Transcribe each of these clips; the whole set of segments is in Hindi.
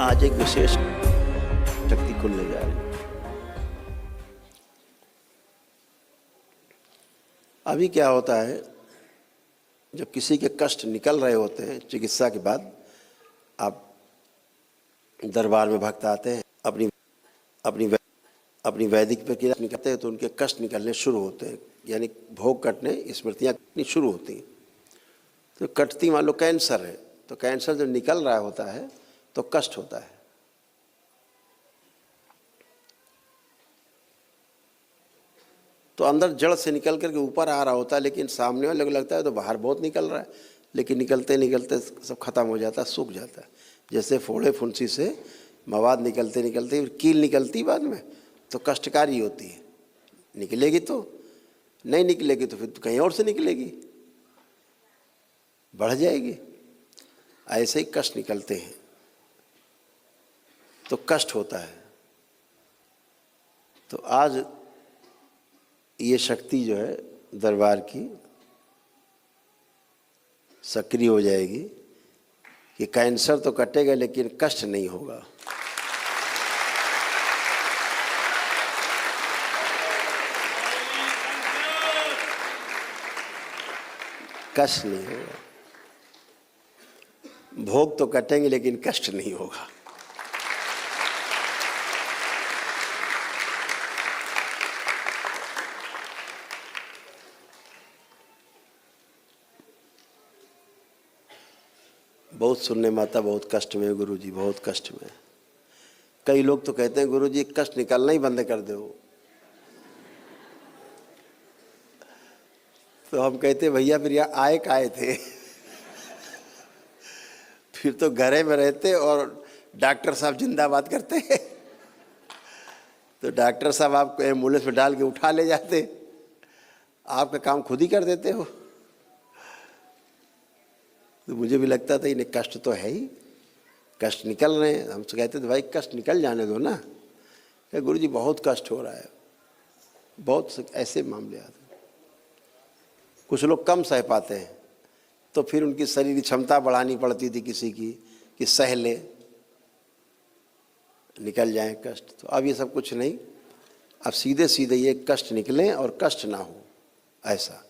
आज एक विशेष शक्ति खुलने जा रही है। अभी क्या होता है, जब किसी के कष्ट निकल रहे होते हैं चिकित्सा के बाद, आप दरबार में भक्त आते हैं, अपनी वैदिक प्रक्रिया निकलते हैं तो उनके कष्ट निकलने शुरू होते हैं, यानी भोग कटने, स्मृतियाँ कटनी शुरू होती हैं। तो कटती, मान लो कैंसर है, तो कैंसर जब निकल रहा होता है तो कष्ट होता है। तो अंदर जड़ से निकल करके ऊपर आ रहा होता है, लेकिन सामने वाले को लगता है तो बाहर बहुत निकल रहा है, लेकिन निकलते निकलते सब खत्म हो जाता है, सूख जाता है। जैसे फोड़े फुंसी से मवाद निकलते निकलते कील निकलती बाद में तो कष्टकारी होती है, निकलेगी तो नहीं, निकलेगी तो फिर तो कहीं और से निकलेगी, बढ़ जाएगी। ऐसे ही कष्ट निकलते हैं तो कष्ट होता है। तो आज ये शक्ति जो है दरबार की सक्रिय हो जाएगी कि कैंसर तो कटेगा लेकिन कष्ट नहीं होगा। कष्ट नहीं होगा, भोग तो कटेंगे लेकिन कष्ट नहीं होगा। बहुत सुनने में आता, बहुत कष्ट में गुरुजी, बहुत कष्ट में। कई लोग तो कहते हैं गुरुजी कष्ट निकालना ही बंद कर दो। तो हम कहते भैया फिर यहाँ आए काहे थे? फिर तो घरे में रहते और डॉक्टर साहब जिंदाबाद करते। तो डॉक्टर साहब आपको एम्बुलेंस में डाल के उठा ले जाते, आपका काम खुद ही कर देते हो। तो मुझे भी लगता था इन्हें कष्ट तो है ही, कष्ट निकल रहे हैं। हमसे कहते थे भाई कष्ट निकल जाने दो ना। क्या गुरुजी बहुत कष्ट हो रहा है, बहुत ऐसे मामले आते। कुछ लोग कम सह पाते हैं तो फिर उनकी शरीर की क्षमता बढ़ानी पड़ती थी किसी की कि सह ले, निकल जाए कष्ट। तो अब ये सब कुछ नहीं, अब सीधे सीधे ये कष्ट निकलें और कष्ट ना हो, ऐसा।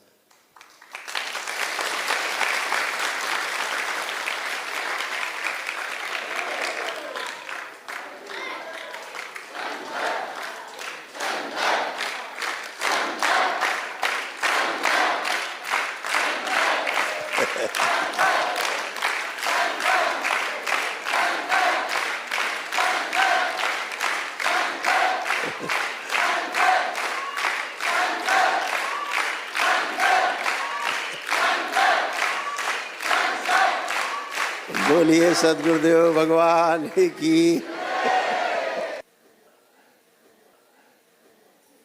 बोलिए सद्गुरुदेव भगवान की।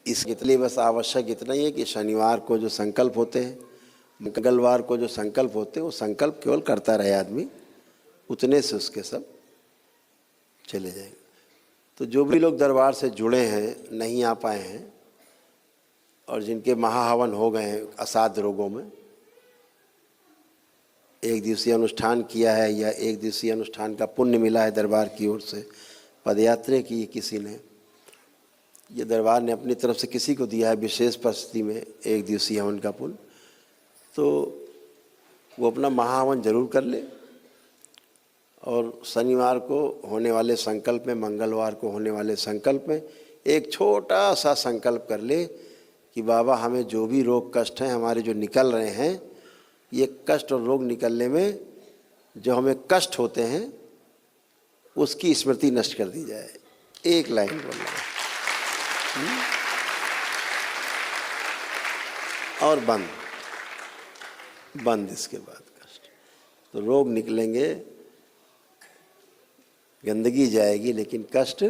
इसके लिए बस आवश्यक इतना ही है कि शनिवार को जो संकल्प होते हैं, मंगलवार को जो संकल्प होते हैं, वो संकल्प केवल करता रहे आदमी, उतने से उसके सब चले जाएंगे। तो जो भी लोग दरबार से जुड़े हैं, नहीं आ पाए हैं, और जिनके महाहवन हो गए हैं असाध्य रोगों में, एक दिवसीय अनुष्ठान किया है या एक दिवसीय अनुष्ठान का पुण्य मिला है दरबार की ओर से, पदयात्रा की किसी ने, ये दरबार ने अपनी तरफ से किसी को दिया है विशेष परिस्थिति में एक दिवसीय हवन का पुण्य, तो वो अपना महाहवन जरूर कर ले। और शनिवार को होने वाले संकल्प में, मंगलवार को होने वाले संकल्प में एक छोटा सा संकल्प कर ले कि बाबा हमें जो भी रोग कष्ट हैं हमारे जो निकल रहे हैं, ये कष्ट और रोग निकलने में जो हमें कष्ट होते हैं उसकी स्मृति नष्ट कर दी जाए। एक लाइन बोलना और बंद इसके बाद कष्ट। तो रोग निकलेंगे, गंदगी जाएगी, लेकिन कष्ट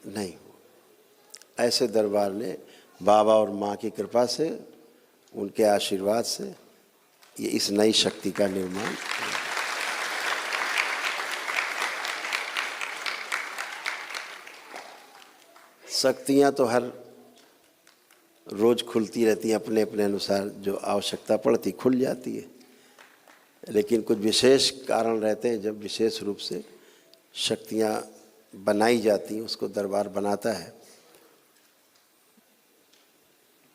नहीं हो। ऐसे दरबार ने बाबा और माँ की कृपा से, उनके आशीर्वाद से ये इस नई शक्ति का निर्माण। शक्तियाँ तो हर रोज खुलती रहती हैं, अपने अपने अनुसार जो आवश्यकता पड़ती खुल जाती है, लेकिन कुछ विशेष कारण रहते हैं जब विशेष रूप से शक्तियाँ बनाई जाती हैं उसको दरबार बनाता है।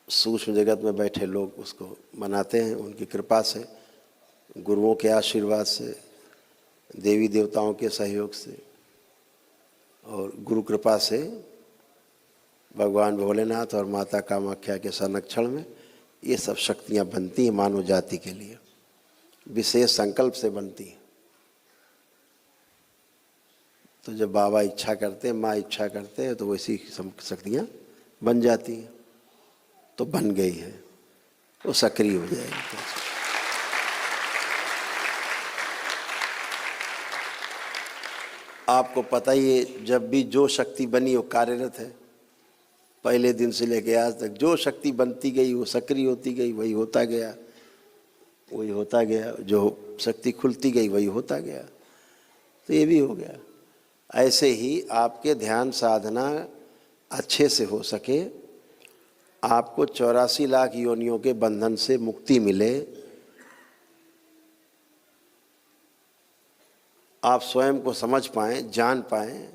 सूक्ष्म जगत में बैठे लोग उसको बनाते हैं उनकी कृपा से, गुरुओं के आशीर्वाद से, देवी देवताओं के सहयोग से और गुरु कृपा से भगवान भोलेनाथ और माता कामाख्या के संरक्षण में ये सब शक्तियाँ बनती हैं मानव जाति के लिए, विशेष संकल्प से बनती हैं। तो जब बाबा इच्छा करते हैं, माँ इच्छा करते हैं, तो वैसी शक्तियाँ बन जाती हैं। तो बन गई है, वो सक्रिय हो जाएगी। आपको पता ही है, जब भी जो शक्ति बनी वो कार्यरत है। पहले दिन से लेकर आज तक जो शक्ति बनती गई वो सक्रिय होती गई, वही होता गया, वही होता गया। जो शक्ति खुलती गई वही होता गया। तो ये भी हो गया। ऐसे ही आपके ध्यान साधना अच्छे से हो सके, आपको 84 लाख योनियों के बंधन से मुक्ति मिले, आप स्वयं को समझ पाएं, जान पाएं,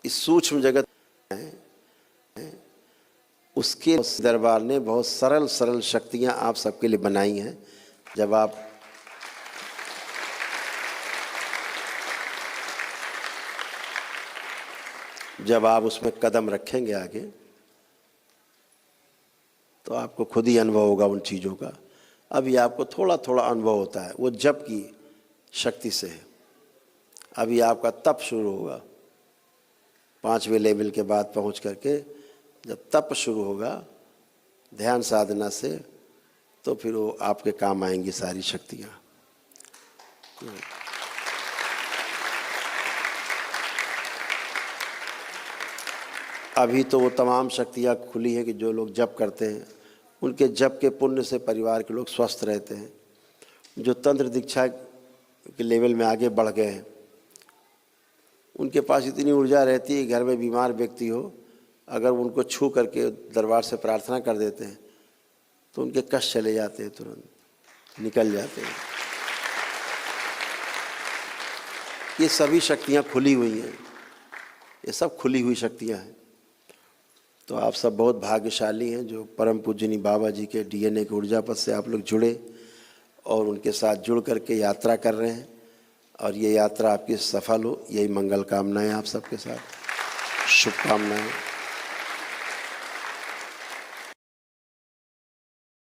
इस सूक्ष्म जगत में उसके दरबार ने बहुत सरल सरल शक्तियां आप सबके लिए बनाई हैं। जब आप उसमें कदम रखेंगे आगे, तो आपको खुद ही अनुभव होगा उन चीज़ों का। अभी आपको थोड़ा थोड़ा अनुभव होता है, वो जप की शक्ति से है। अभी आपका तप शुरू होगा 5वें लेवल के बाद पहुंच करके, जब तप शुरू होगा ध्यान साधना से, तो फिर वो आपके काम आएंगी सारी शक्तियाँ। अभी तो वो तमाम शक्तियाँ खुली हैं कि जो लोग जप करते हैं उनके जप के पुण्य से परिवार के लोग स्वस्थ रहते हैं। जो तंत्र दीक्षा के लेवल में आगे बढ़ गए हैं, उनके पास इतनी ऊर्जा रहती है, घर में बीमार व्यक्ति हो, अगर उनको छू करके दरबार से प्रार्थना कर देते हैं तो उनके कष्ट चले जाते हैं, तुरंत निकल जाते हैं। ये सभी शक्तियाँ खुली हुई हैं, ये सब खुली हुई शक्तियाँ हैं। तो आप सब बहुत भाग्यशाली हैं जो परम पूजनीय बाबा जी के DNA के ऊर्जा पथ से आप लोग जुड़े और उनके साथ जुड़ करके यात्रा कर रहे हैं। और ये यात्रा आपकी सफल हो, यही मंगल कामनाएं आप सबके साथ, शुभकामनाएं।